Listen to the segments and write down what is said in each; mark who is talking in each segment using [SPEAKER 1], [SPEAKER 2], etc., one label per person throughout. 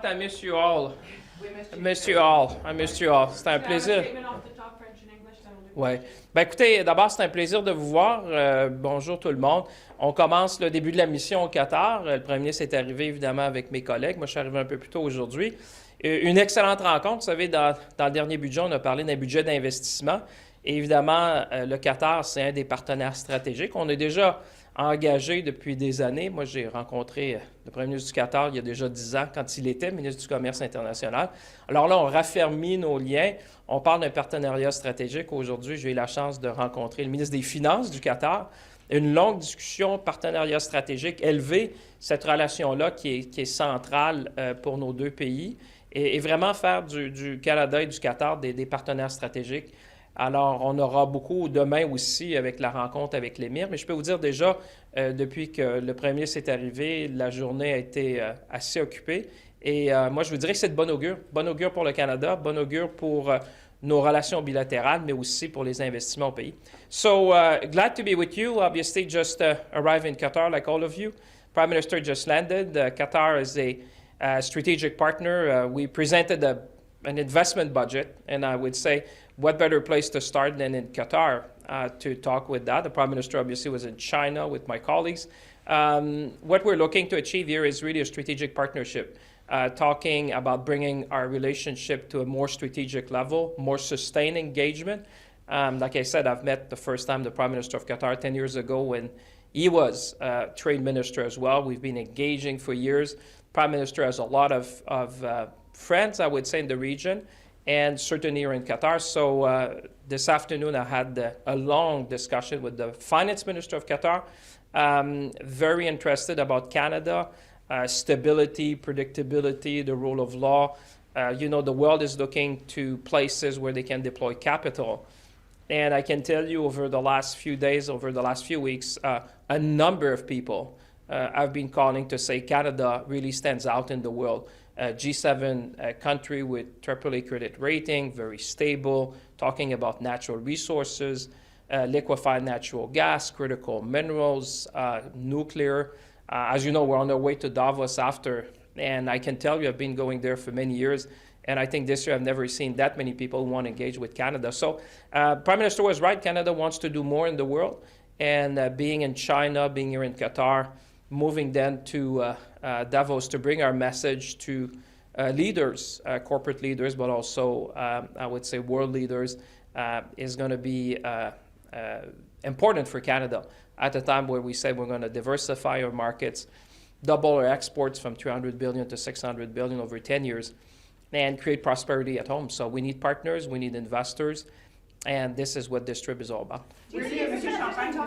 [SPEAKER 1] Matt, I miss you all. I miss you all. I miss you all. C'était un plaisir. Oui. Ben écoutez, d'abord, c'est un plaisir de vous voir. Bonjour tout le monde. On commence le début de la mission au Qatar. Le premier ministre est arrivé, évidemment, avec mes collègues. Moi, je suis arrivé un peu plus tôt aujourd'hui. Une excellente rencontre. Vous savez, dans le dernier budget, on a parlé d'un budget d'investissement. Et évidemment, le Qatar, c'est un des partenaires stratégiques. On est déjà engagé depuis des années. Moi, j'ai rencontré le premier ministre du Qatar il y a déjà 10 ans, quand il était ministre du Commerce international. Alors là, on raffermit nos liens. On parle d'un partenariat stratégique. Aujourd'hui, j'ai eu la chance de rencontrer le ministre des Finances du Qatar. Une longue discussion, partenariat stratégique, élever cette relation-là qui est centrale pour nos deux pays et vraiment faire du Canada et du Qatar des partenaires stratégiques. Alors, on aura beaucoup demain aussi avec la rencontre avec l'émir, mais je peux vous dire déjà, depuis que le premier ministre est arrivé, la journée a été assez occupée. Et moi, je vous dirais que c'est de bon augure. Bon augure pour le Canada, bon augure pour nos relations bilatérales, mais aussi pour les investissements au pays. So, glad to be with you. Obviously, just arrived in Qatar like all of you. Prime Minister just landed. Qatar is a strategic partner. We presented an investment budget, and I would say, what better place to start than in Qatar to talk with that? The Prime Minister obviously was in China with my colleagues. What we're looking to achieve here is really a strategic partnership, talking about bringing our relationship to a more strategic level, more sustained engagement. Like I said, I've met the first time the Prime Minister of Qatar 10 years ago when he was trade minister as well. We've been engaging for years. Prime Minister has a lot of friends, I would say, in the region, and certainly here in Qatar. So this afternoon I had a long discussion with the finance minister of Qatar, very interested about Canada, stability, predictability, the rule of law. You know, the world is looking to places where they can deploy capital. And I can tell you over the last few days, over the last few weeks, a number of people have been calling to say Canada really stands out in the world. G7 country with AAA credit rating, very stable, talking about natural resources, liquefied natural gas, critical minerals, nuclear. As you know, we're on our way to Davos after, and I can tell you I've been going there for many years, and I think this year I've never seen that many people who want to engage with Canada. So Prime Minister was right. Canada wants to do more in the world, and being in China, being here in Qatar, moving then to Davos to bring our message to leaders, corporate leaders, but also, I would say, world leaders, is going to be important for Canada at a time where we say we're going to diversify our markets, double our exports from $300 billion to $600 billion over 10 years, and create prosperity at home. So we need partners, we need investors, and this is what this trip is all about.
[SPEAKER 2] Monsieur Champagne,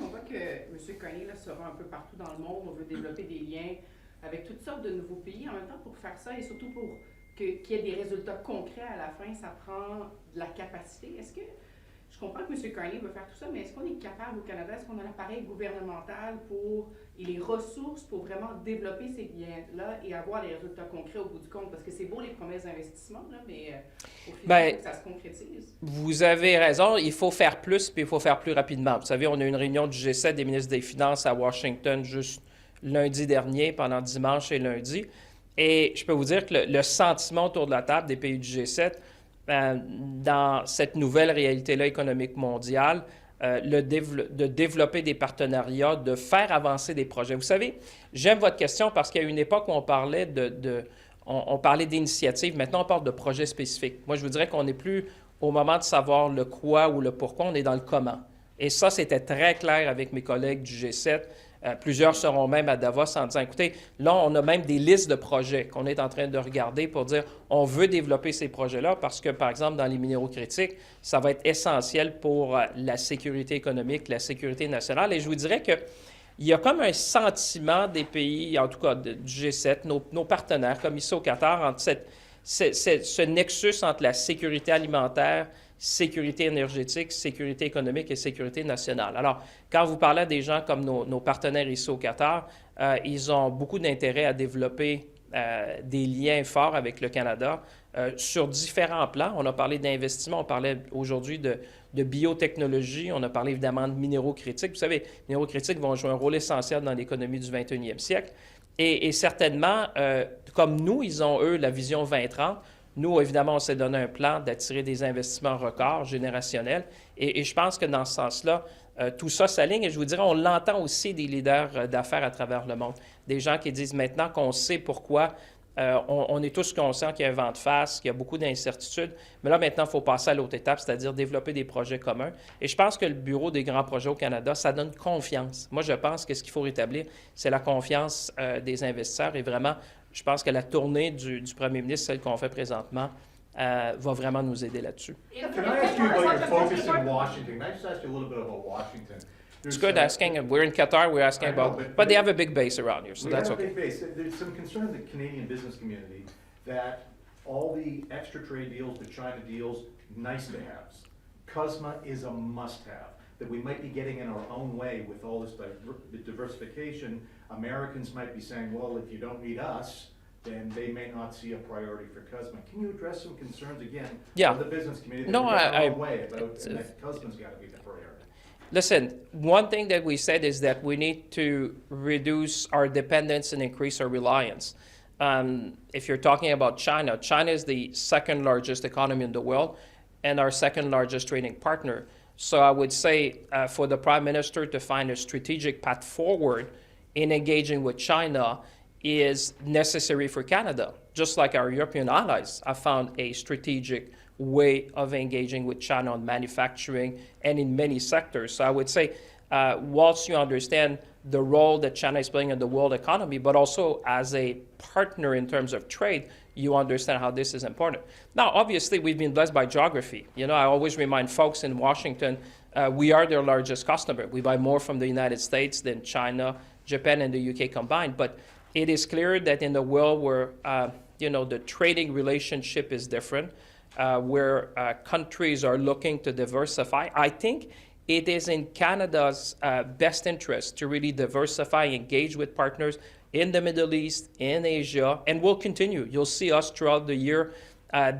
[SPEAKER 2] on voit que M. Carney là, sera un peu partout dans le monde. On veut développer des liens avec toutes sortes de nouveaux pays. En même temps, pour faire ça et surtout pour qu'il y ait des résultats concrets à la fin, ça prend de la capacité. Est-ce que, je comprends que M. Carney veut faire tout ça, mais est-ce qu'on est capable au Canada, est-ce qu'on a l'appareil gouvernemental et les ressources pour vraiment développer ces liens-là et avoir les résultats concrets au bout du compte? Parce que c'est beau les promesses d'investissement, là, mais au final, il faut que ça se concrétise.
[SPEAKER 1] Vous avez raison, il faut faire plus, puis il faut faire plus rapidement. Vous savez, on a eu une réunion du G7 des ministres des Finances à Washington juste lundi dernier, pendant dimanche et lundi. Et je peux vous dire que le sentiment autour de la table des pays du G7, dans cette nouvelle réalité-là économique mondiale, de développer des partenariats, de faire avancer des projets. Vous savez, j'aime votre question parce qu'il y a une époque où on parlait on parlait d'initiatives. Maintenant, on parle de projets spécifiques. Moi, je vous dirais qu'on n'est plus au moment de savoir le quoi ou le pourquoi, on est dans le comment. Et ça, c'était très clair avec mes collègues du G7. Plusieurs seront même à Davos en disant, écoutez, là, on a même des listes de projets qu'on est en train de regarder pour dire, on veut développer ces projets-là parce que, par exemple, dans les minéraux critiques, ça va être essentiel pour la sécurité économique, la sécurité nationale. Et je vous dirais qu'il y a comme un sentiment des pays, en tout cas du G7, nos partenaires, comme ici au Qatar, entre ce nexus entre la sécurité alimentaire, sécurité énergétique, sécurité économique et sécurité nationale. Alors, quand vous parlez à des gens comme nos partenaires ici au Qatar, ils ont beaucoup d'intérêt à développer des liens forts avec le Canada sur différents plans. On a parlé d'investissement, on parlait aujourd'hui de biotechnologie, on a parlé évidemment de minéraux critiques. Vous savez, les minéraux critiques vont jouer un rôle essentiel dans l'économie du 21e siècle. Et certainement, comme nous, ils ont, eux, la vision 2030, nous, évidemment, on s'est donné un plan d'attirer des investissements records générationnels. Et je pense que dans ce sens-là, tout ça s'aligne. Et je vous dirais, on l'entend aussi des leaders d'affaires à travers le monde. Des gens qui disent maintenant qu'on sait pourquoi, on est tous conscients qu'il y a un vent de face, qu'il y a beaucoup d'incertitudes. Mais là, maintenant, il faut passer à l'autre étape, c'est-à-dire développer des projets communs. Et je pense que le Bureau des grands projets au Canada, ça donne confiance. Moi, je pense que ce qu'il faut rétablir, c'est la confiance des investisseurs. Et vraiment, je pense que la tournée du premier ministre, celle qu'on fait présentement, va vraiment nous aider là-dessus.
[SPEAKER 3] Can I ask you about your focus in Washington? Can I just ask you a little bit about Washington?
[SPEAKER 1] It's good asking. We're in Qatar. We're asking about, but they have a big base around here, so that's okay.
[SPEAKER 3] We have a big base. There's some concern in the Canadian business community that all the extra trade deals, the China deals, nice to haves. CUSMA is a must-have. That we might be getting in our own way with all this diversification. Americans might be saying, well, if you don't need us, then they may not see a priority for CUSMA. Can you address some concerns again of the business community that we're in our own way about that CUSMA's got to be the priority?
[SPEAKER 1] Listen, one thing that we said is that we need to reduce our dependence and increase our reliance. If you're talking about China, China is the second largest economy in the world and our second largest trading partner. So I would say for the Prime Minister to find a strategic path forward in engaging with China is necessary for Canada. Just like our European allies have found a strategic way of engaging with China on manufacturing and in many sectors. So I would say, whilst you understand the role that China is playing in the world economy, but also as a partner in terms of trade, you understand how this is important. Now, obviously, we've been blessed by geography. You know, I always remind folks in Washington, we are their largest customer. We buy more from the United States than China, Japan, and the UK combined. But it is clear that in the world where, you know, the trading relationship is different, where countries are looking to diversify, I think it is in Canada's best interest to really diversify, engage with partners in the Middle East, in Asia, and we'll continue. You'll see us throughout the year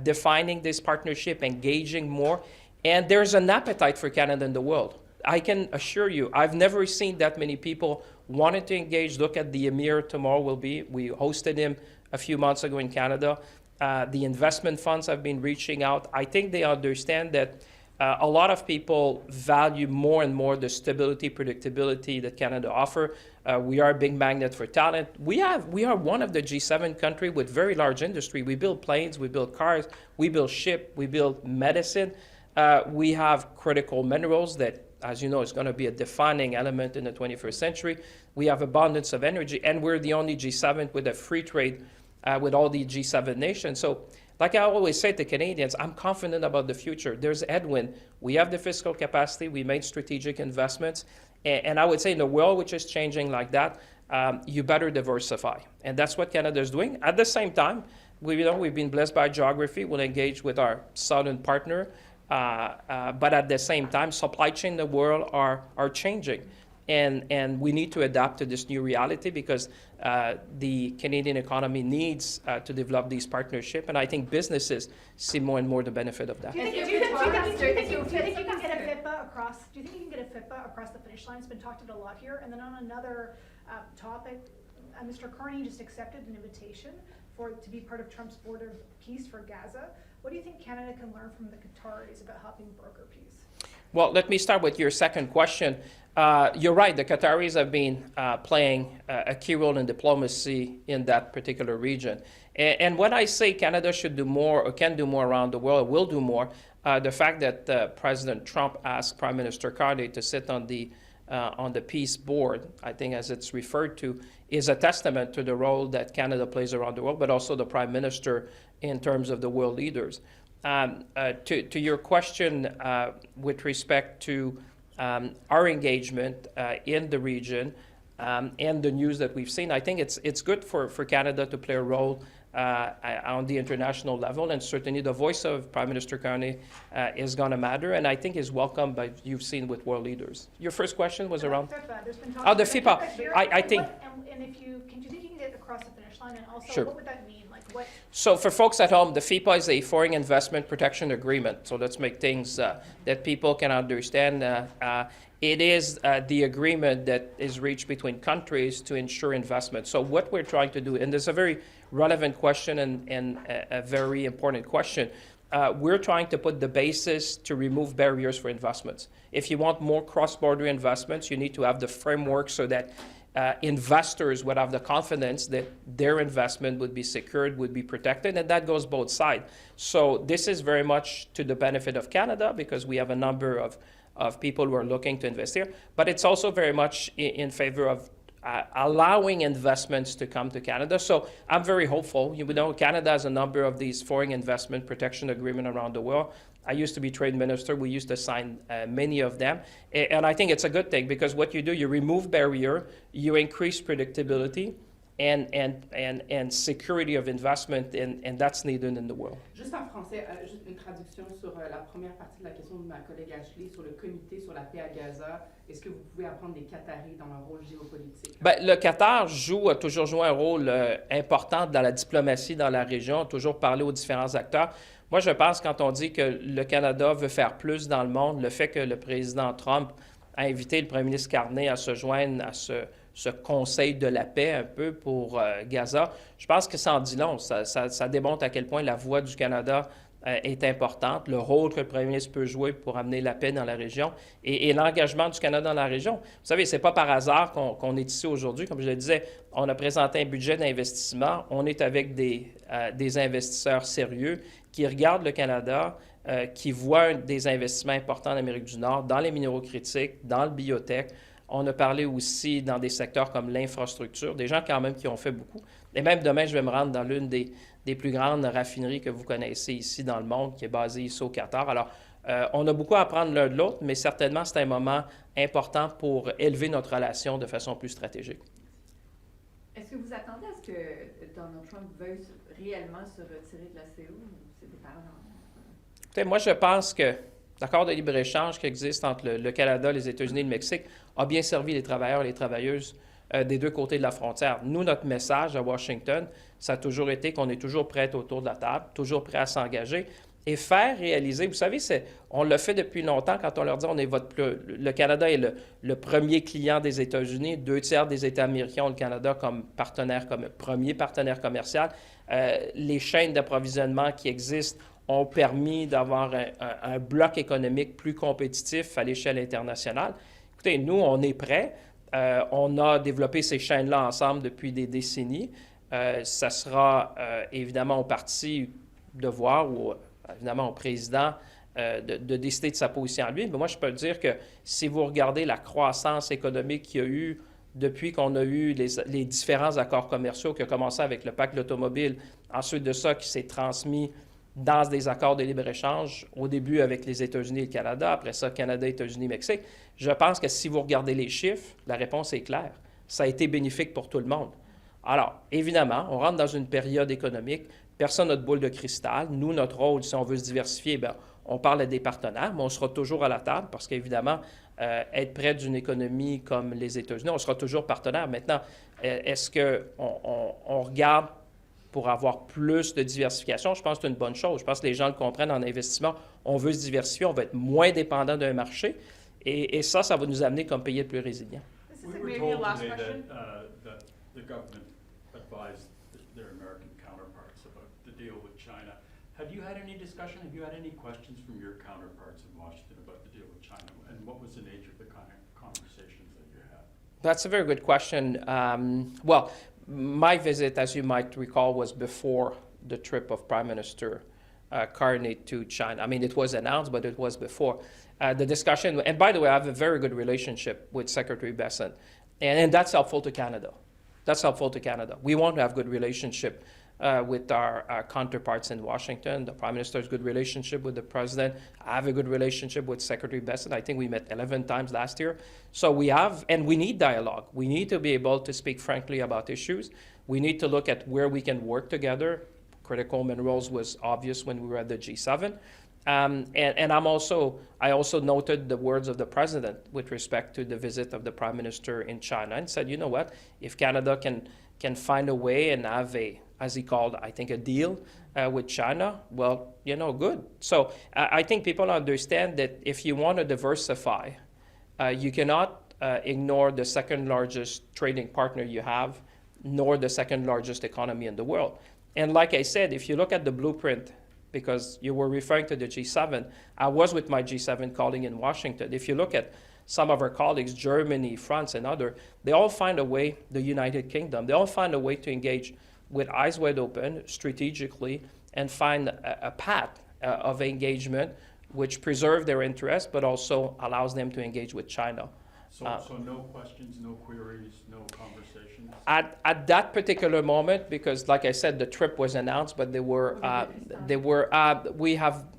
[SPEAKER 1] defining this partnership, engaging more, and there's an appetite for Canada in the world. I can assure you, I've never seen that many people wanting to engage. Look at the Emir tomorrow will be. We hosted him a few months ago in Canada. The investment funds have been reaching out. I think they understand that a lot of people value more and more the stability, predictability that Canada offers. We are a big magnet for talent. We are one of the G7 countries with very large industry. We build planes, we build cars, we build ships, we build medicine. We have critical minerals that, as you know, is going to be a defining element in the 21st century. We have abundance of energy, and we're the only G7 with a free trade with all the G7 nations. So, like I always say to Canadians, I'm confident about the future. There's headwind. We have the fiscal capacity. We made strategic investments. And I would say in a world which is changing like that, you better diversify. And that's what Canada is doing. At the same time, we've been blessed by geography. We'll engage with our southern partner. But at the same time, supply chain in the world are changing. And we need to adapt to this new reality because the Canadian economy needs to develop these partnerships, and I think businesses see more and more the benefit of that.
[SPEAKER 4] Do you think you can get a FIPA across? Do you think you can get a FIPA across the finish line? It's been talked about a lot here. And then on another topic, Mr. Carney just accepted an invitation to be part of Trump's board of peace for Gaza. What do you think Canada can learn from the Qataris about helping broker peace? Well,
[SPEAKER 1] let me start with your second question. You're right, the Qataris have been playing a key role in diplomacy in that particular region. And when I say Canada should do more or can do more around the world, will do more, the fact that President Trump asked Prime Minister Carney to sit on the peace board, I think as it's referred to, is a testament to the role that Canada plays around the world, but also the Prime Minister in terms of the world leaders. To your question with respect to our engagement in the region and the news that we've seen, I think it's good for Canada to play a role on the international level, and certainly the voice of Prime Minister Carney is going to matter, and I think is welcome by you've seen with world leaders. Your first question was around
[SPEAKER 4] FIPA. There's been talk about
[SPEAKER 1] the FIPA. I think.
[SPEAKER 4] And do you think you can get across the finish line, and also
[SPEAKER 1] Sure.
[SPEAKER 4] what would that mean? Like what?
[SPEAKER 1] So for folks at home, the FIPA is a Foreign Investment Protection Agreement. So let's make things that people can understand. It is the agreement that is reached between countries to ensure investment. So what we're trying to do, and this is a very relevant question and a very important question, we're trying to put the basis to remove barriers for investments. If you want more cross-border investments, you need to have the framework so that investors would have the confidence that their investment would be secured, would be protected, and that goes both sides. So this is very much to the benefit of Canada because we have a number of people who are looking to invest here, but it's also very much in favor of allowing investments to come to Canada. So I'm very hopeful. You know, Canada has a number of these foreign investment protection agreements around the world. I used to be trade minister. We used to sign many of them. And I think it's a good thing because what you do, you remove barrier, you increase predictability and security of investment, and that's needed in the world.
[SPEAKER 2] Juste en français, juste une traduction sur la première partie de la question de ma collègue Ashley sur le comité sur la paix à Gaza. Est-ce que vous pouvez apprendre des Qataris dans leur rôle géopolitique?
[SPEAKER 1] Bien, le Qatar a toujours joué un rôle important dans la diplomatie dans la région, a toujours parlé aux différents acteurs. Moi, je pense quand on dit que le Canada veut faire plus dans le monde, le fait que le président Trump a invité le Prime Minister Carney à se joindre à ce conseil de la paix un peu pour Gaza, je pense que ça en dit long. Ça démontre à quel point la voix du Canada est importante, le rôle que le Premier ministre peut jouer pour amener la paix dans la région et l'engagement du Canada dans la région. Vous savez, ce n'est pas par hasard qu'on est ici aujourd'hui. Comme je le disais, on a présenté un budget d'investissement. On est avec des investisseurs sérieux qui regardent le Canada, qui voient des investissements importants en Amérique du Nord, dans les minéraux critiques, dans le biotech. On a parlé aussi dans des secteurs comme l'infrastructure, des gens quand même qui ont fait beaucoup. Et même demain, je vais me rendre dans l'une des plus grandes raffineries que vous connaissez ici dans le monde, qui est basée ici au Qatar. Alors, on a beaucoup à apprendre l'un de l'autre, mais certainement, c'est un moment important pour élever notre relation de façon plus stratégique.
[SPEAKER 5] Est-ce que vous attendez à ce que Donald Trump veuille réellement se retirer de la CO ou c'est des paroles?
[SPEAKER 1] Écoutez, moi, je pense que l'accord de libre-échange qui existe entre le Canada, les États-Unis et le Mexique a bien servi les travailleurs et les travailleuses des deux côtés de la frontière. Nous, notre message à Washington, ça a toujours été qu'on est toujours prêt autour de la table, toujours prêt à s'engager et faire réaliser, vous savez, on le fait depuis longtemps quand on leur dit le Canada est le premier client des États-Unis, 2/3 des États américains ont le Canada comme premier partenaire commercial. Les chaînes d'approvisionnement qui existent ont permis d'avoir un bloc économique plus compétitif à l'échelle internationale. Écoutez, nous, on est prêts. On a développé ces chaînes-là ensemble depuis des décennies. Ça sera évidemment au parti de voir ou évidemment au président de décider de sa position à lui. Mais moi, je peux dire que si vous regardez la croissance économique qu'il y a eu depuis qu'on a eu les différents accords commerciaux qui ont commencé avec le pacte de l'automobile, ensuite de ça qui s'est transmis dans des accords de libre-échange, au début avec les États-Unis et le Canada, après ça, Canada, États-Unis, Mexique. Je pense que si vous regardez les chiffres, la réponse est claire. Ça a été bénéfique pour tout le monde. Alors, évidemment, on rentre dans une période économique. Personne n'a de boule de cristal. Nous, notre rôle, si on veut se diversifier, bien, on parle à des partenaires, mais on sera toujours à la table parce qu'évidemment, être près d'une économie comme les États-Unis, on sera toujours partenaire. Maintenant, est-ce qu'on regarde pour avoir plus de diversification? Je pense que c'est une bonne chose. Je pense que les gens le comprennent en investissement. On veut se diversifier, on veut être moins dépendant d'un marché. Et ça va nous amener comme pays plus résilient.
[SPEAKER 5] We were told today
[SPEAKER 6] that the government advised their American counterparts about the deal with China. Have you had any discussion? Have you had any questions from your counterparts in Washington about the deal with China? And what was the nature of the kind of conversations that you had?
[SPEAKER 1] That's a very good question. Well, my visit, as you might recall, was before the trip of Prime Minister Carney to China. I mean, it was announced, but it was before. The discussion, and by the way, I have a very good relationship with Secretary Besant, and that's helpful to Canada. That's helpful to Canada. We want to have good relationship with our counterparts in Washington. The Prime Minister has a good relationship with the President. I have a good relationship with Secretary Besant. I think we met 11 times last year. So we have, and we need dialogue. We need to be able to speak frankly about issues. We need to look at where we can work together. Critical minerals was obvious when we were at the G7. And I also noted the words of the President with respect to the visit of the Prime Minister in China and said, you know what, if Canada can find a way and have a as he called, I think, a deal with China, well, good. So I think people understand that if you want to diversify, you cannot ignore the second largest trading partner you have, nor the second largest economy in the world. And like I said, if you look at the blueprint, because you were referring to the G7, I was with my G7 colleague in Washington. If you look at some of our colleagues, Germany, France, and others, they all find a way, the United Kingdom, they all find a way to engage with eyes wide open, strategically, and find a path of engagement which preserve their interests, but also allows them to engage with China.
[SPEAKER 6] So no questions, no queries, no conversations?
[SPEAKER 1] At that particular moment, because like I said, the trip was announced, but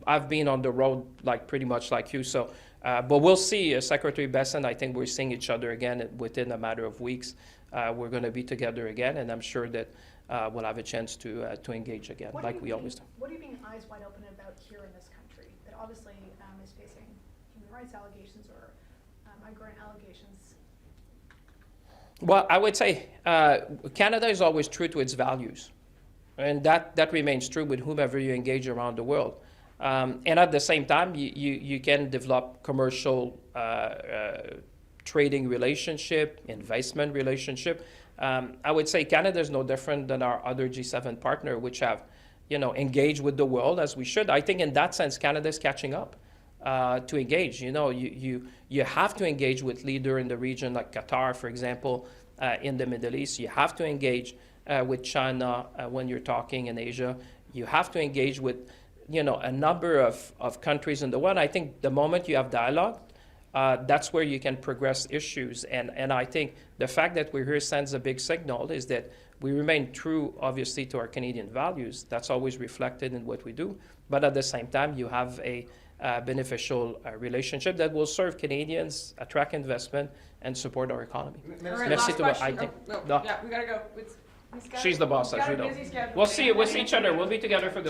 [SPEAKER 1] I've been on the road like pretty much like you, so, but we'll see Secretary Besson. I think we're seeing each other again within a matter of weeks. We're going to be together again, and I'm sure that we'll have a chance to engage again, like we always do.
[SPEAKER 4] What are you being eyes wide open about here in this country that obviously is facing human rights allegations or migrant allegations?
[SPEAKER 1] Well, I would say Canada is always true to its values, and that remains true with whomever you engage around the world. And at the same time, you can develop commercial trading relationship, investment relationship. I would say Canada is no different than our other G7 partner, which have, engaged with the world as we should. I think in that sense, Canada is catching up to engage. You have to engage with leaders in the region like Qatar, for example, in the Middle East. You have to engage with China when you're talking in Asia. You have to engage with, a number of countries in the world. I think the moment you have dialogue, that's where you can progress issues. And I think the fact that we're here sends a big signal is that we remain true, obviously, to our Canadian values. That's always reflected in what we do. But at the same time, you have a beneficial relationship that will serve Canadians, attract investment, and support our economy.
[SPEAKER 7] All right,
[SPEAKER 1] Merci
[SPEAKER 7] last
[SPEAKER 1] to what I
[SPEAKER 7] question.
[SPEAKER 1] think.
[SPEAKER 7] Oh,
[SPEAKER 1] No.
[SPEAKER 7] Yeah, we gotta go.
[SPEAKER 1] She's the boss, as you know. We'll see each other. We'll be together for the